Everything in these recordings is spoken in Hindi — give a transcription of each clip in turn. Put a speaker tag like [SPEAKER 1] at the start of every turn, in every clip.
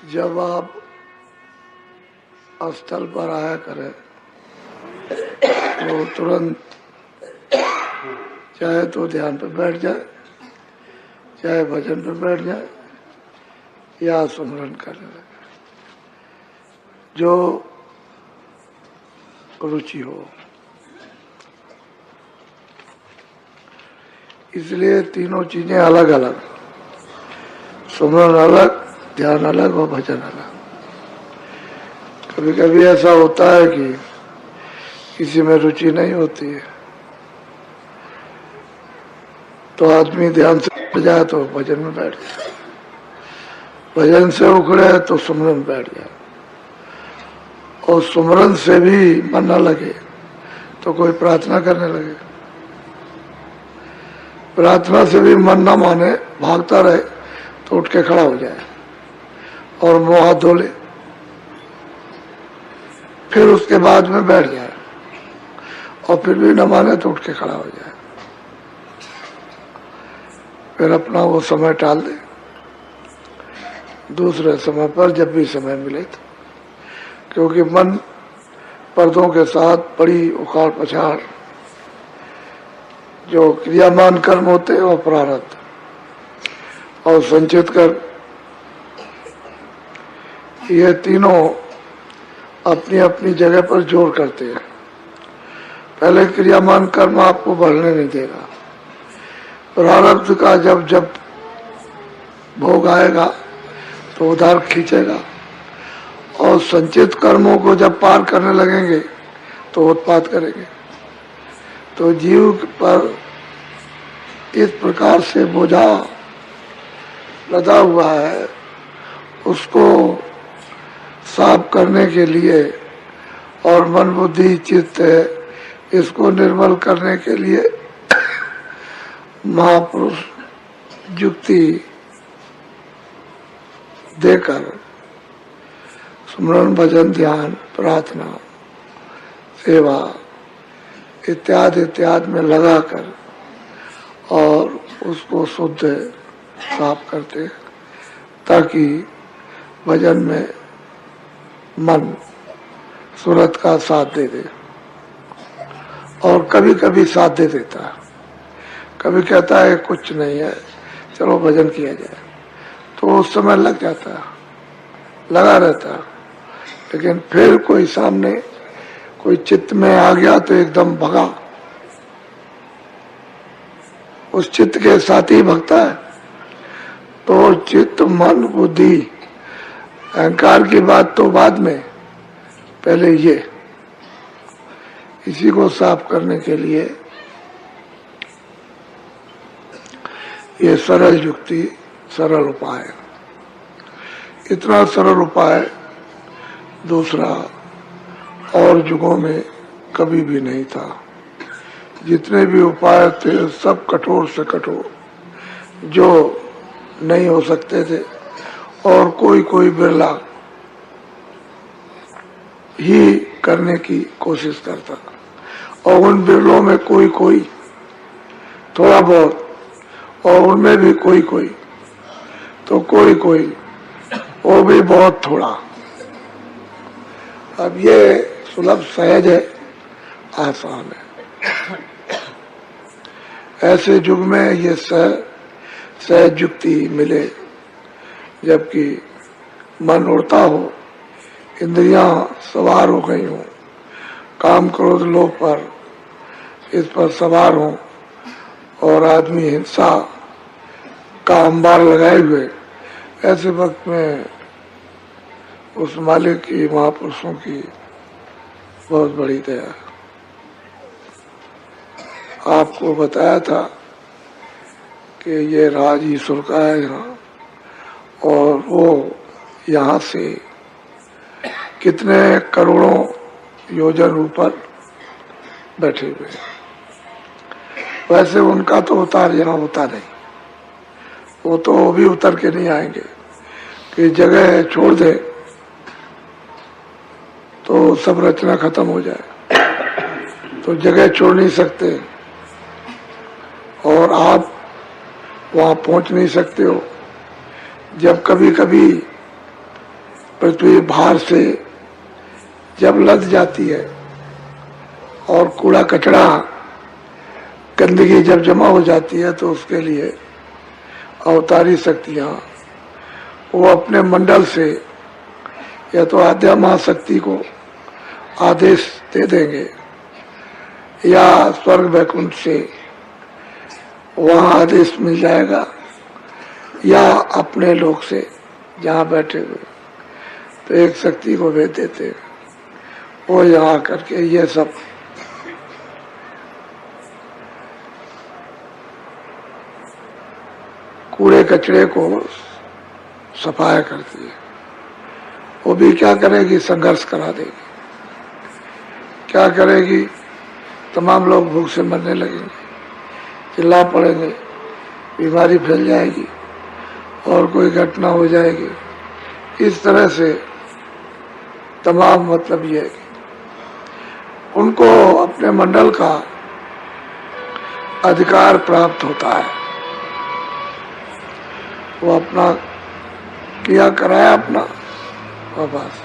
[SPEAKER 1] जब आप स्थल पर आया करें तो तुरंत चाहे तो ध्यान पे बैठ जाए, चाहे भजन पे बैठ जाए या सुमरन करने लगे, जो रुचि हो। इसलिए तीनों चीजें अलग अलग, सुमरन अलग, ध्यान अलग और भजन अलग। कभी कभी ऐसा होता है कि किसी में रुचि नहीं होती है तो आदमी ध्यान से बैठ जाए तो भजन में बैठ जाए, भजन से उखड़े तो सुमरन में बैठ जाए, और सुमरन से भी मन न लगे तो कोई प्रार्थना करने लगे, प्रार्थना से भी मन न माने, भागता रहे तो उठ के खड़ा हो जाए और मुंह हाथ धो ले, फिर उसके बाद में बैठ जाए और फिर भी न माने तो उठ के खड़ा हो जाए, फिर अपना वो समय टाल दे, दूसरे समय पर जब भी समय मिले तो। क्योंकि मन पर्दों के साथ बड़ी उखाड़ पछाड़ जो क्रियामान कर्म होते हैं और प्रारब्ध और संचित कर्म, ये तीनों अपनी अपनी जगह पर जोर करते हैं। पहले क्रियामान कर्म आपको बढ़ने नहीं देगा, प्रारब्ध का जब जब भोग आएगा तो उधार खींचेगा, और संचित कर्मों को जब पार करने लगेंगे तो उत्पाद करेंगे। तो जीव पर इस प्रकार से बोझा लदा हुआ है, उसको साफ करने के लिए और मन बुद्धि चित्त इसको निर्मल करने के लिए महापुरुष युक्ति देकर सुमरन भजन ध्यान प्रार्थना सेवा इत्यादि इत्यादि में लगाकर और उसको शुद्ध साफ करते, ताकि भजन में मन सूरत का साथ दे दे। और कभी कभी साथ दे देता है, कभी कहता है कुछ नहीं है चलो भजन किया जाए, तो उस समय लग जाता है, लगा रहता है। लेकिन फिर कोई सामने कोई चित्त में आ गया तो एकदम भगा, उस चित्त के साथ ही भगता है। तो चित्त मन बुद्धि अहंकार की बात तो बाद में, पहले ये, इसी को साफ करने के लिए ये सरल युक्ति, सरल उपाय, इतना सरल उपाय दूसरा और युगों में कभी भी नहीं था। जितने भी उपाय थे सब कठोर से कठोर, जो नहीं हो सकते थे, और कोई कोई बिरला ही करने की कोशिश करता, और उन बिरलों में कोई कोई थोड़ा बहुत, और उनमें भी कोई कोई, तो कोई कोई वो भी बहुत थोड़ा। अब ये सुलभ सहज है, आसान है। ऐसे युग में ये सहज युक्ति मिले, जबकि मन उड़ता हो, इंद्रियां सवार हो गई हो, काम क्रोध लोभ पर इस पर सवार हो, और आदमी हिंसा का अंबार लगाए हुए, ऐसे वक्त में उस मालिक की, महापुरुषों की बहुत बड़ी दया। आपको बताया था कि ये राज ईश्वर का है यहाँ, और वो यहाँ से कितने करोड़ों योजन ऊपर बैठे हुए। वैसे उनका तो उतार यहाँ होता नहीं, वो तो भी उतर के नहीं आएंगे कि जगह छोड़ दे तो सब रचना खत्म हो जाए, तो जगह छोड़ नहीं सकते, और आप वहां पहुंच नहीं सकते हो। जब कभी कभी पृथ्वी भार से जब लद जाती है और कूड़ा कचरा गंदगी जब जमा हो जाती है, तो उसके लिए अवतारी शक्तियां वो अपने मंडल से या तो आद्या महाशक्ति को आदेश दे देंगे, या स्वर्ग वैकुंठ से वहां आदेश मिल जाएगा, या अपने लोग से जहाँ बैठे हुए तो एक शक्ति को भेज देते हैं, वो यहाँ करके ये सब कूड़े कचरे को सफाया करती है। वो भी क्या करेगी, संघर्ष करा देगी। क्या करेगी, तमाम लोग भूख से मरने लगेंगे, चिल्ला पड़ेंगे, बीमारी फैल जाएगी और कोई घटना हो जाएगी। इस तरह से तमाम मतलब ये है कि उनको अपने मंडल का अधिकार प्राप्त होता है। वो अपना किया कराया अपना वापस,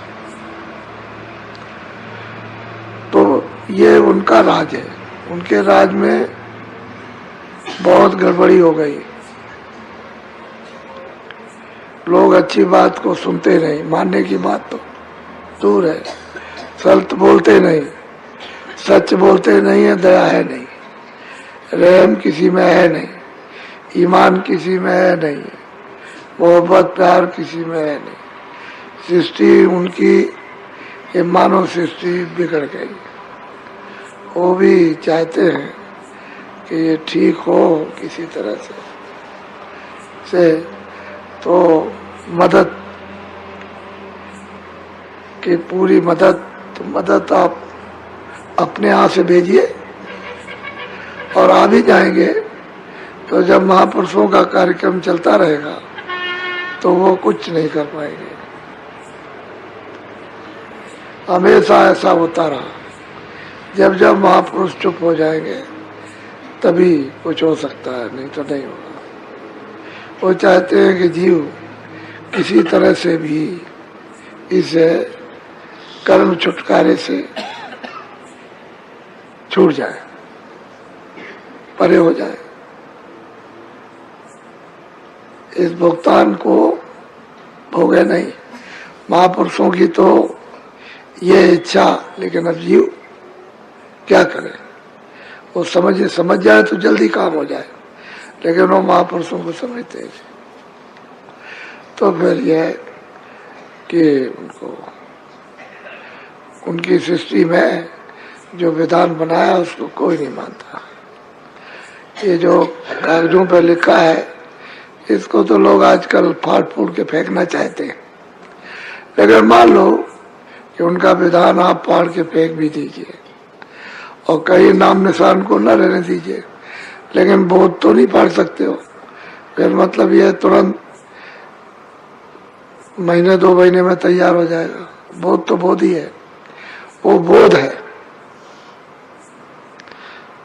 [SPEAKER 1] तो ये उनका राज है। उनके राज में बहुत गड़बड़ी हो गई। लोग अच्छी बात को सुनते नहीं, मानने की बात तो दूर है, सत्य बोलते नहीं, सच बोलते नहीं है, दया है नहीं, रहम किसी में है नहीं, ईमान किसी में है नहीं, मोहब्बत प्यार किसी में है नहीं। सृष्टि उनकी ये मानव सृष्टि बिगड़ गई। वो भी चाहते हैं कि ये ठीक हो किसी तरह से तो मदद की पूरी मदद आप अपने यहाँ से भेजिए, और आ भी जाएंगे तो जब महापुरुषों का कार्यक्रम चलता रहेगा तो वो कुछ नहीं कर पाएंगे। हमेशा ऐसा होता रहा, जब जब महापुरुष चुप हो जाएंगे तभी कुछ हो सकता है, नहीं तो नहीं होगा। वो चाहते हैं कि जीव किसी तरह से भी इस कर्म छुटकारे से छूट जाए, परे हो जाए, इस भुगतान को भोगे नहीं। महापुरुषों की तो ये इच्छा, लेकिन अब जीव क्या करे, वो समझ जाए तो जल्दी काम हो जाए, लेकिन वो महापुरुषों को समझते हैं। तो फिर यह है कि उनकी सृष्टि में जो विधान बनाया उसको कोई नहीं मानता। ये जो कागजों पर लिखा है इसको तो लोग आजकल फाड़ फूड़ के फेंकना चाहते हैं, लेकिन मान लो कि उनका विधान आप फाड़ के फेंक भी दीजिए और कहीं नाम निशान को न रहने दीजिए, लेकिन बोध तो नहीं फाड़ सकते हो। फिर मतलब यह तुरंत महीने 2 महीने में तैयार हो जाएगा। बोध तो बोध ही है, वो बोध है।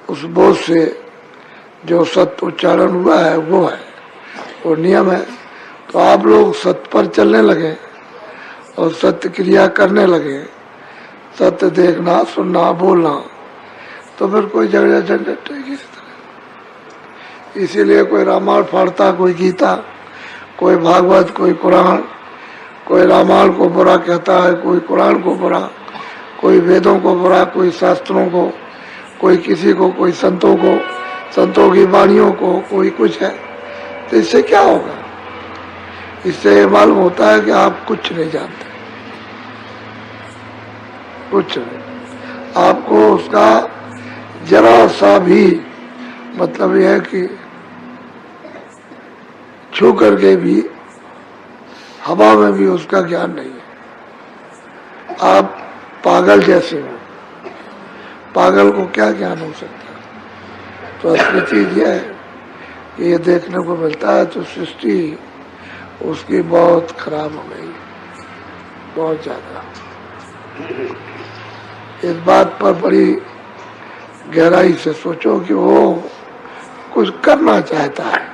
[SPEAKER 1] उस बोध से जो सत्य उच्चारण हुआ है वो है, वो नियम है। तो आप लोग सत्य पर चलने लगे और सत्य क्रिया करने लगे, सत्य देखना, सुनना, बोलना, तो फिर कोई झगड़ा झंझट नहीं किसी तरह। इसीलिए कोई रामायण फाड़ता, कोई गीता, कोई भागवत, कोई कुरान, कोई रामायण को बुरा कहता है, कोई कुरान को बुरा, कोई वेदों को बुरा, कोई शास्त्रों को, कोई किसी को, कोई संतों को, संतों की वाणियों को, कोई कुछ है। तो इससे क्या होगा? इससे ये मालूम होता है कि आप कुछ नहीं जानते, कुछ नहीं। आपको उसका जरा सा भी मतलब यह है कि छू करके भी, हवा में भी उसका ज्ञान नहीं है। आप पागल जैसे हो, पागल को क्या ज्ञान हो सकता है? तो असली चीज यह है कि ये देखने को मिलता है। तो सृष्टि उसकी बहुत खराब हो गई, बहुत ज्यादा। इस बात पर बड़ी गहराई से सोचो कि वो कुछ करना चाहता है,